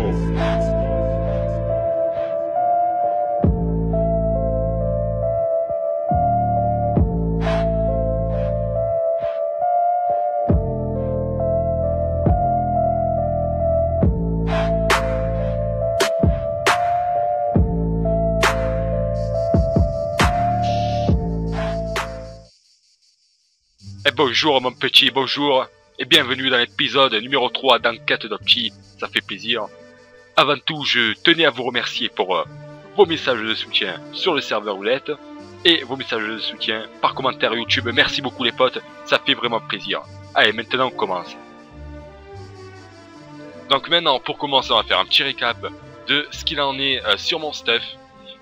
Et bonjour mon petit, bonjour, et bienvenue dans l'épisode numéro 3 d'Enquête d'Opti, ça fait plaisir. Avant tout, je tenais à vous remercier pour vos messages de soutien sur le serveur roulette, et vos messages de soutien par commentaire YouTube. Merci beaucoup les potes, ça fait vraiment plaisir. Allez, maintenant on commence. Donc maintenant, pour commencer, on va faire un petit récap de ce qu'il en est sur mon stuff.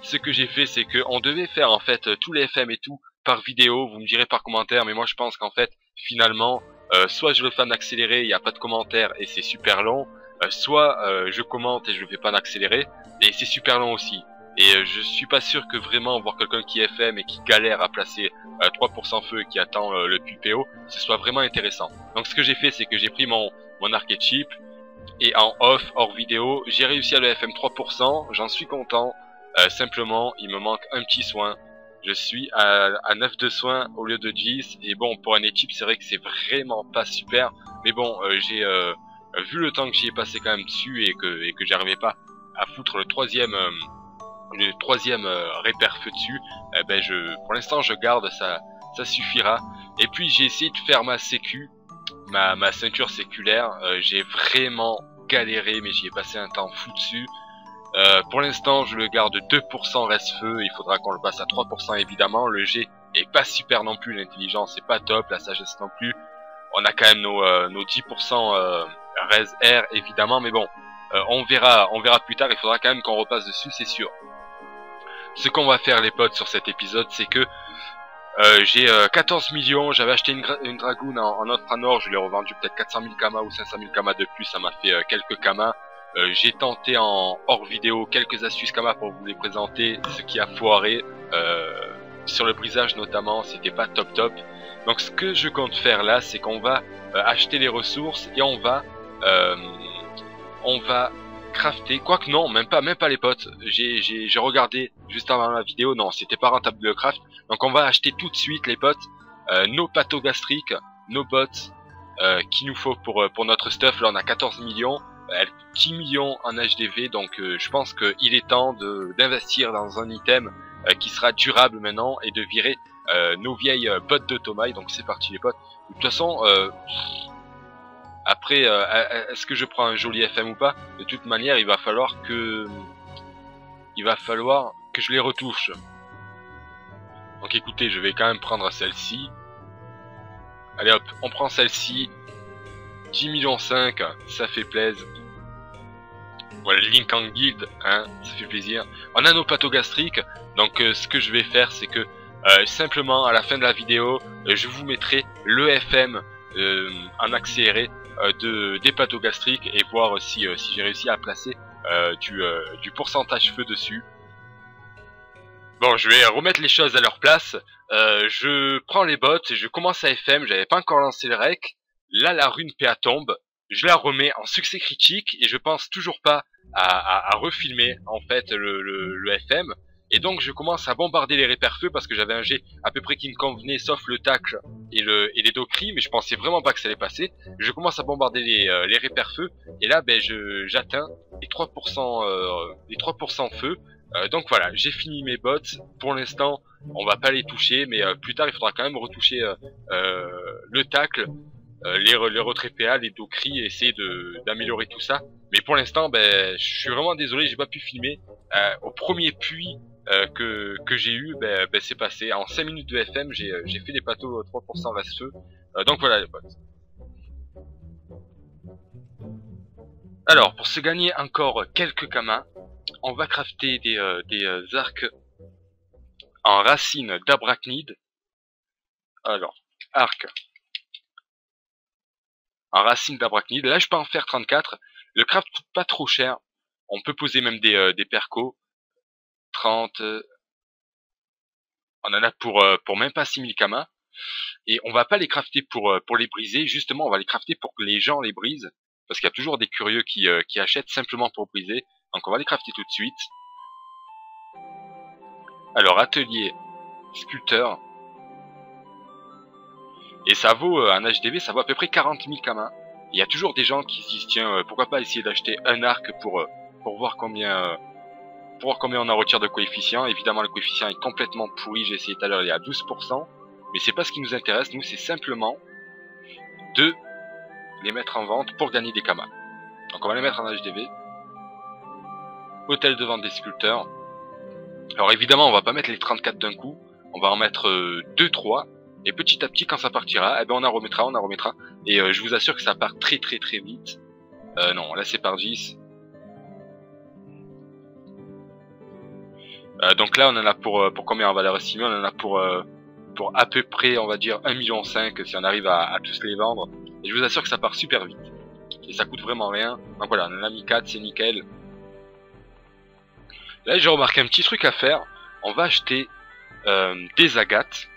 Ce que j'ai fait, c'est qu'on devait faire en fait tous les FM et tout par vidéo, vous me direz par commentaire, mais moi je pense qu'en fait, finalement, soit je le fais en accéléré, il n'y a pas de commentaire et c'est super long, soit je commente et je le fais pas en accéléré, et c'est super long aussi. Et je suis pas sûr que vraiment voir quelqu'un qui FM et qui galère à placer 3% feu et qui attend le QPO, ce soit vraiment intéressant. Donc ce que j'ai fait, c'est que j'ai pris mon archétype, et en off, hors vidéo, j'ai réussi à le FM 3%, j'en suis content, simplement il me manque un petit soin. Je suis à 9 de soins au lieu de 10, et bon, pour un équipe, c'est vrai que c'est vraiment pas super, mais bon, j'ai vu le temps que j'y ai passé quand même dessus, et que j'arrivais pas à foutre le troisième repère feu dessus, ben pour l'instant je garde, ça suffira. Et puis j'ai essayé de faire ma sécu, ma ceinture séculaire, j'ai vraiment galéré, mais j'y ai passé un temps fou dessus. Pour l'instant, je le garde 2% reste feu, il faudra qu'on le passe à 3% évidemment. Le G est pas super non plus, l'intelligence est pas top, la sagesse non plus. On a quand même nos 10% res air évidemment, mais bon, on verra plus tard, il faudra quand même qu'on repasse dessus, c'est sûr. Ce qu'on va faire les potes sur cet épisode, c'est que j'ai 14 millions, j'avais acheté une dragoon en offre en or, je l'ai revendu peut-être 400 000 kamas ou 500 000 kamas de plus, ça m'a fait quelques kamas. J'ai tenté en hors vidéo quelques astuces kamas pour vous les présenter, ce qui a foiré, sur le brisage notamment, c'était pas top top. Donc ce que je compte faire là, c'est qu'on va acheter les ressources et on va crafter, quoique non, même pas les potes, j'ai regardé juste avant la vidéo, non, c'était pas rentable de le craft, donc on va acheter tout de suite les potes, nos pathogastriques, nos bots, qu'il nous faut pour notre stuff. Là on a 14 millions, 10 millions en HDV, donc je pense qu'il est temps d'investir dans un item qui sera durable maintenant, et de virer nos vieilles bottes de Tomaï. Donc c'est parti les potes. De toute façon, après, est-ce que je prends un joli FM ou pas? De toute manière, il va falloir que je les retouche. Donc écoutez, je vais quand même prendre celle-ci. Allez hop, on prend celle-ci. 10 millions 5, ça fait plaisir. Voilà, Link en guild, hein, ça fait plaisir. On a nos pathogastriques, donc ce que je vais faire, c'est que simplement à la fin de la vidéo, je vous mettrai le FM en accéléré des pathogastriques, et voir si j'ai réussi à placer du pourcentage feu dessus. Bon, je vais remettre les choses à leur place. Je prends les bots et je commence à FM, j'avais pas encore lancé le rec. Là, la rune PA tombe, je la remets en succès critique, et je pense toujours pas à refilmer en fait le FM. Et donc je commence à bombarder les repères feu, parce que j'avais un jet à peu près qui me convenait, sauf le tacle et les docris, mais je pensais vraiment pas que ça allait passer. Je commence à bombarder les repères feu, et là ben j'atteins les 3% feu. Donc voilà, j'ai fini mes bots. Pour l'instant, on va pas les toucher, mais plus tard il faudra quand même retoucher le tacle, les retraits PA, les docris, et essayer d'améliorer tout ça. Mais pour l'instant, ben, je suis vraiment désolé, j'ai pas pu filmer. Au premier puits que j'ai eu, ben c'est passé. En 5 minutes de FM, j'ai fait des pathos 3% reste feu. Donc voilà les potes. Alors, pour se gagner encore quelques kamas, on va crafter des arcs en racine d'abrachnide. Alors, arc en racine d'abrachnide. Là, je peux en faire 34. Le craft coûte pas trop cher. On peut poser même des percos. 30. On en a pour même pas 6000 kamas. Et on va pas les crafter pour les briser. Justement, on va les crafter pour que les gens les brisent. Parce qu'il y a toujours des curieux qui achètent simplement pour briser. Donc on va les crafter tout de suite. Alors atelier sculpteur. Et ça vaut, un HDV, ça vaut à peu près 40 000 kamas. Il y a toujours des gens qui se disent, tiens, pourquoi pas essayer d'acheter un arc pour voir combien on en retire de coefficient. Évidemment, le coefficient est complètement pourri, j'ai essayé tout à l'heure, il est à 12%. Mais c'est pas ce qui nous intéresse, nous, c'est simplement de les mettre en vente pour gagner des kamas. Donc on va les mettre en HDV. Hôtel de vente des sculpteurs. Alors évidemment, on va pas mettre les 34 d'un coup, on va en mettre 2-3. Et petit à petit, quand ça partira, eh ben on en remettra. Et je vous assure que ça part très très très vite. Non, là c'est par 10. Donc là on en a pour combien en valeur estimée? On en a pour à peu près, on va dire, 1,5 million si on arrive à tous les vendre. Et je vous assure que ça part super vite. Et ça coûte vraiment rien. Donc voilà, on en a mis 4, c'est nickel. Là j'ai remarqué un petit truc à faire. On va acheter des agates.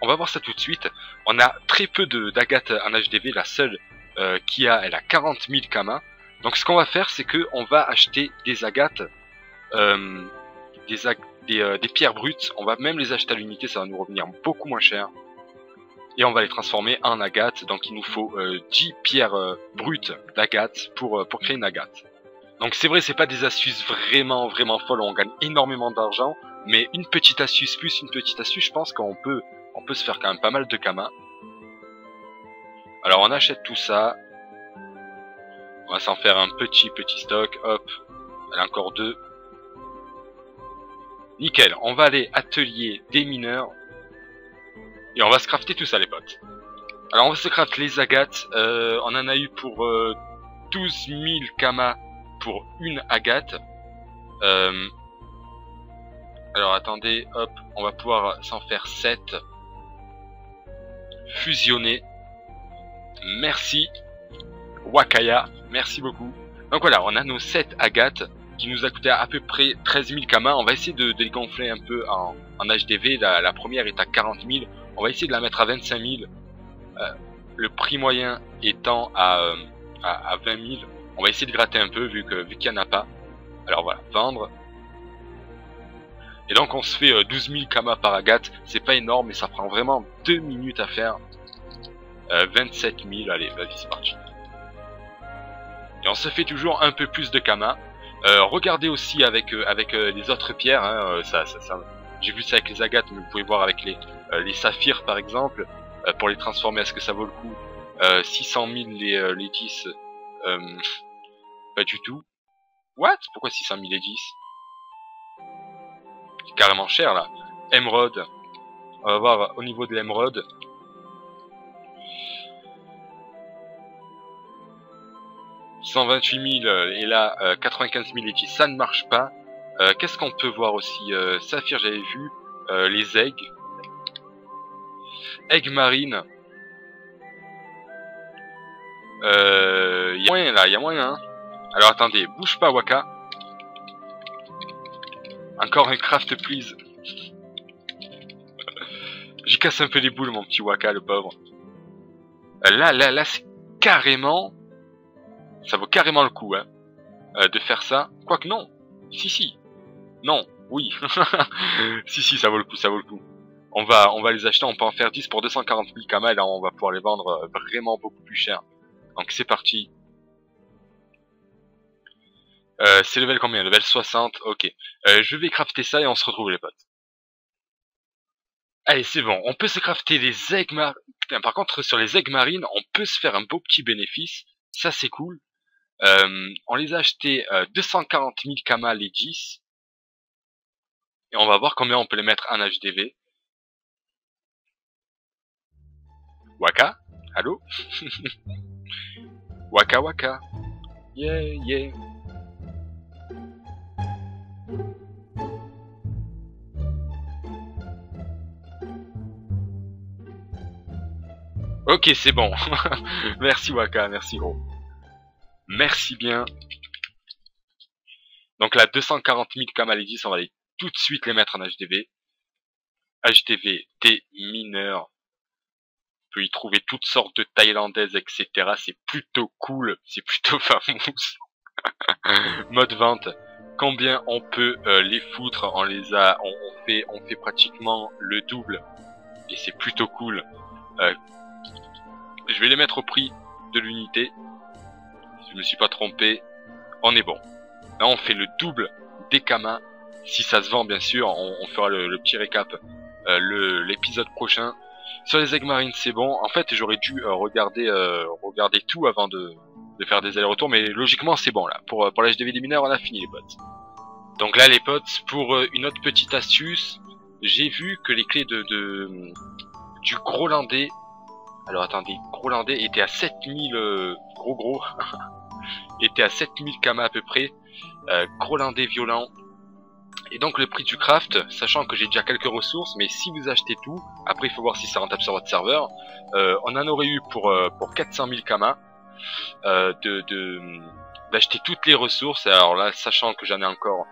On va voir ça tout de suite. On a très peu d'agates en HDV. La seule elle a 40 000 kamas. Donc ce qu'on va faire, c'est que on va acheter des agates, des pierres brutes. On va même les acheter à l'unité, ça va nous revenir beaucoup moins cher. Et on va les transformer en agates. Donc il nous faut 10 pierres brutes d'agates pour créer une agate. Donc c'est vrai, c'est pas des astuces vraiment folles. On gagne énormément d'argent. Mais une petite astuce plus une petite astuce, je pense qu'on peut se faire quand même pas mal de kamas. Alors on achète tout ça. On va s'en faire un petit stock. Hop. Elle a encore 2. Nickel. On va aller atelier des mineurs. Et on va se crafter tout ça les potes. Alors on va se crafter les agates. On en a eu pour 12 000 kamas pour une agate. Alors attendez. Hop. On va pouvoir s'en faire 7. Fusionner. Merci Wakaya, merci beaucoup. Donc voilà, on a nos 7 agates qui nous a coûté à peu près 13 000 kamas. On va essayer de les gonfler un peu en HDV. La première est à 40 000. On va essayer de la mettre à 25 000. Le prix moyen étant à 20 000. On va essayer de gratter un peu vu qu'il n'y en a pas. Alors voilà, vendre. Et donc on se fait 12 000 kamas par agate. C'est pas énorme mais ça prend vraiment 2 minutes à faire. 27 000, allez, vas-y, c'est parti. Et on se fait toujours un peu plus de kamas. Regardez aussi avec les autres pierres, hein, j'ai vu ça avec les agates, mais vous pouvez voir avec les saphirs par exemple, pour les transformer, est-ce que ça vaut le coup? 600 000 les 10, pas du tout. What? Pourquoi 600 000 les 10? C'est carrément cher là. Émeraude, on va voir au niveau de l'émeraude. 128 000 et là 95 000 et 10, ça ne marche pas. Qu'est-ce qu'on peut voir aussi? Saphir, j'avais vu. Les aigles. Aigles marines. Y a moyen là, y a moyen. Hein. Alors attendez, bouge pas Waka. Encore un craft please. J'y casse un peu les boules mon petit Waka, le pauvre. Là c'est carrément... Ça vaut carrément le coup, hein, de faire ça. Quoique non. Si. Non. Oui. si, ça vaut le coup, ça vaut le coup. On va les acheter, on peut en faire 10 pour 240 000 kamas, là on va pouvoir les vendre vraiment beaucoup plus cher. Donc c'est parti. C'est level combien? Level 60, ok. Je vais crafter ça et on se retrouve les potes. Allez, c'est bon, on peut se crafter des aigles marines. Par contre, sur les aigles marines, on peut se faire un beau petit bénéfice. Ça c'est cool. On les a achetés 240 000 kamas les 10. Et on va voir combien on peut les mettre en HDV. Waka? Allô? Waka. Yeah. Ok, c'est bon. Merci Waka, merci gros. Merci bien. Donc là, 240 000 kamas les 10, on va aller tout de suite les mettre en HDV. HDV des mineurs. peut y trouver toutes sortes de thaïlandaises, etc. C'est plutôt cool, c'est plutôt famous. Mode vente. Combien on peut les foutre? On fait pratiquement le double et c'est plutôt cool. Je vais les mettre au prix de l'unité. Si je me suis pas trompé, on est bon. Là, on fait le double des kamas. Si ça se vend, bien sûr, on fera le petit récap l'épisode prochain. Sur les Eggmarines, c'est bon. En fait, j'aurais dû regarder tout avant de faire des allers-retours, mais logiquement, c'est bon là. Pour l'HDV des mineurs, on a fini les potes. Donc là, les potes, pour une autre petite astuce, j'ai vu que les clés du Grolandais, alors attendez, Grolandais était à 7000 gros était à 7000 kamas à peu près, Grolandais violent. Et donc le prix du craft, sachant que j'ai déjà quelques ressources, mais si vous achetez tout, après il faut voir si c'est rentable sur votre serveur, on en aurait eu pour 400 000 kamas d'acheter toutes les ressources. Alors là, sachant que j'en ai encore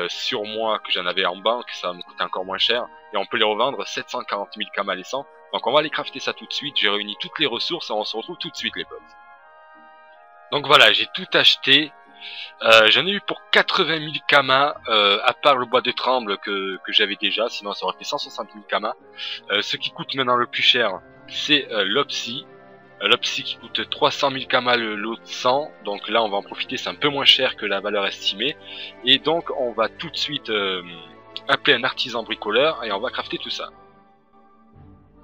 sur moi, que j'en avais en banque, ça va me coûter encore moins cher, et on peut les revendre 740 000 kamas les 100. Donc on va aller crafter ça tout de suite. J'ai réuni toutes les ressources et on se retrouve tout de suite les potes. Donc voilà, j'ai tout acheté. J'en ai eu pour 80 000 kamas, à part le bois de tremble que j'avais déjà, sinon ça aurait fait 160 000 kamas. Ce qui coûte maintenant le plus cher, c'est l'Opsy. L'Opsy qui coûte 300 000 kamas le lot de 100, donc là on va en profiter, c'est un peu moins cher que la valeur estimée. Et donc on va tout de suite appeler un artisan bricoleur et on va crafter tout ça.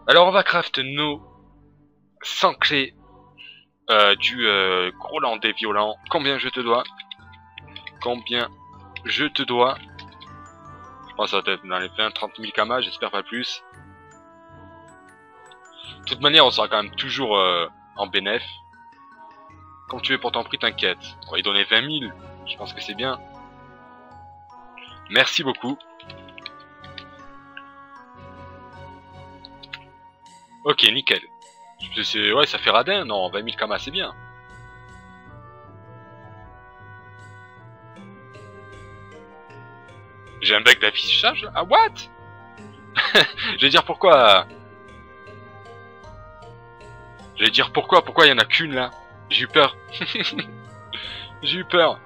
Alors on va crafter nos 100 clés du Grolandais violent. Combien je te dois? Combien je te dois? Je pense que ça va être dans les 20-30 000 kamas, j'espère pas plus. De toute manière, on sera quand même toujours en bénéf. Comme tu veux pour ton prix, t'inquiète. On va lui donner 20 000, je pense que c'est bien. Merci beaucoup. Ok, nickel. Ouais, ça fait radin, non, 20 000 kamas, c'est bien. J'ai un bug d'affichage? Ah, what? Je vais dire pourquoi. Je vais dire pourquoi il y en a qu'une là. J'ai eu peur. J'ai eu peur.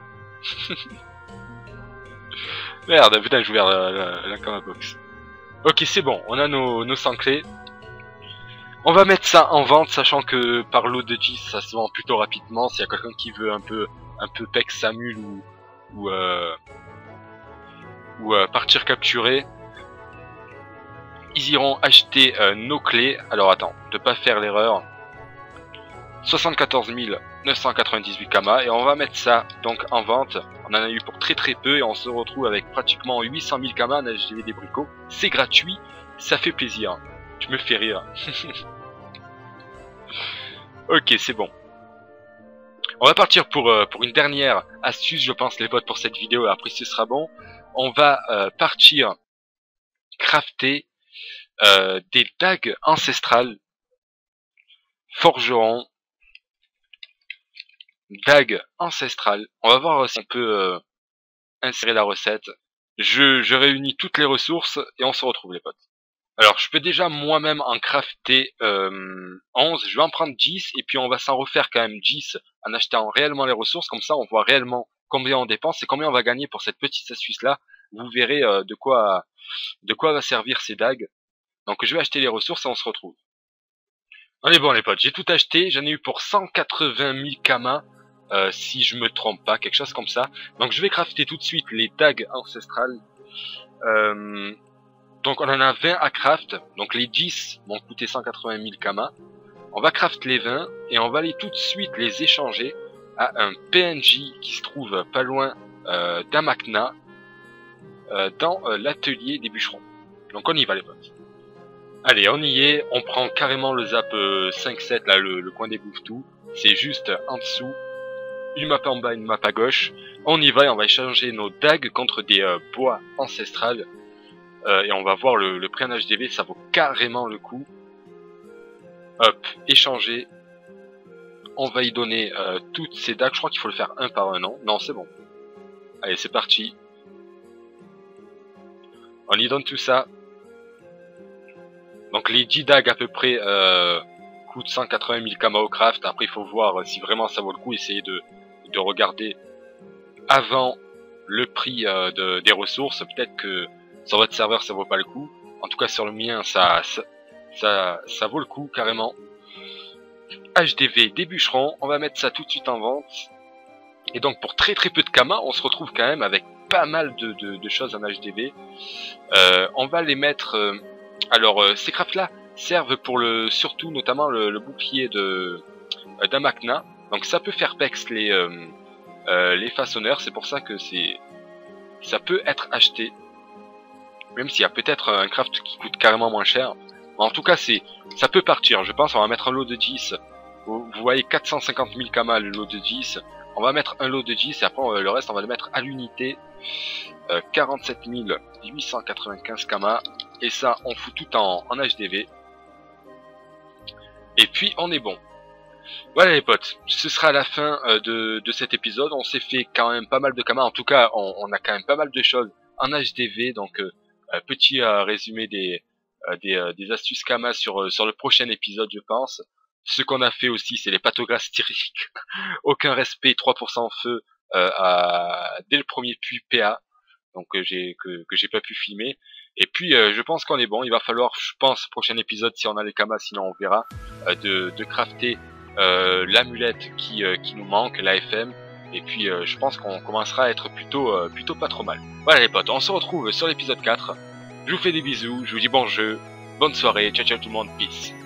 Merde, putain, j'ai ouvert la Kama box. Ok, c'est bon, on a nos 100 clés. On va mettre ça en vente, sachant que par lot de 10, ça se vend plutôt rapidement. S'il y a quelqu'un qui veut un peu pec Samul ou partir capturer, ils iront acheter nos clés. Alors attends, de pas faire l'erreur. 74 998 kamas et on va mettre ça donc en vente. On en a eu pour très peu et on se retrouve avec pratiquement 800 000 kamas en HDV des bricots. C'est gratuit, ça fait plaisir. Tu me fais rire. Ok, c'est bon. On va partir pour une dernière astuce, je pense, les potes, pour cette vidéo. Après, ce sera bon. On va partir crafter des dagues ancestrales. Forgeron. Dague ancestrale. On va voir si on peut insérer la recette. Je réunis toutes les ressources et on se retrouve les potes. Alors je peux déjà moi-même en crafter 11, je vais en prendre 10 et puis on va s'en refaire quand même 10 en achetant réellement les ressources, comme ça on voit réellement combien on dépense et combien on va gagner pour cette petite astuce là. Vous verrez de quoi va servir ces dagues. Donc je vais acheter les ressources et on se retrouve. Allez bon les potes, j'ai tout acheté, j'en ai eu pour 180 000 kamas. Si je me trompe pas, quelque chose comme ça. Donc je vais crafter tout de suite les dagues ancestrales. Donc on en a 20 à craft. Donc les 10 m'ont coûté 180 000 kamas. On va craft les 20 et on va aller tout de suite les échanger à un PNJ qui se trouve pas loin d'Amakna, dans l'atelier des bûcherons. Donc on y va les potes. Allez, on y est, on prend carrément le zap 5-7 là, le coin des bouffes-tout. C'est juste en dessous. Une map en bas, une map à gauche. On y va et on va échanger nos dagues contre des bois ancestrales. Et on va voir le prix en HDV, ça vaut carrément le coup. Hop, échanger. On va y donner toutes ces dagues. Je crois qu'il faut le faire un par un, non? Non, c'est bon. Allez, c'est parti. On y donne tout ça. Donc les 10 dagues à peu près coûte 180 000 Kama au craft. Après il faut voir si vraiment ça vaut le coup, essayer de regarder avant le prix des ressources. Peut-être que sur votre serveur ça vaut pas le coup. En tout cas sur le mien ça vaut le coup carrément. HDV des bûcherons, on va mettre ça tout de suite en vente. Et donc pour très peu de Kama, on se retrouve quand même avec pas mal de choses en HDV. On va les mettre... alors ces crafts là servent pour surtout notamment le bouclier d'Amakna. Donc ça peut faire pex les façonneurs, c'est pour ça que ça peut être acheté. Même s'il y a peut-être un craft qui coûte carrément moins cher. En tout cas ça peut partir, je pense. On va mettre un lot de 10. Vous voyez 450 000 Kama le lot de 10. On va mettre un lot de 10 et après le reste on va le mettre à l'unité. 47 895 Kama. Et ça on fout tout en HDV. Et puis on est bon. Voilà les potes, ce sera la fin de cet épisode. On s'est fait quand même pas mal de Kama. En tout cas on a quand même pas mal de choses en HDV. Donc petit résumé des astuces Kama sur le prochain épisode je pense. Ce qu'on a fait aussi, c'est les pathographes styriques. Aucun respect, 3% feu dès le premier puits PA, donc que j'ai pas pu filmer. Et puis je pense qu'on est bon. Il va falloir, je pense, prochain épisode, si on a les Kamas, sinon on verra, de crafter l'amulette qui nous manque, la FM. Et puis je pense qu'on commencera à être plutôt pas trop mal. Voilà les potes, on se retrouve sur l'épisode 4. Je vous fais des bisous, je vous dis bon jeu, bonne soirée, ciao ciao tout le monde, peace.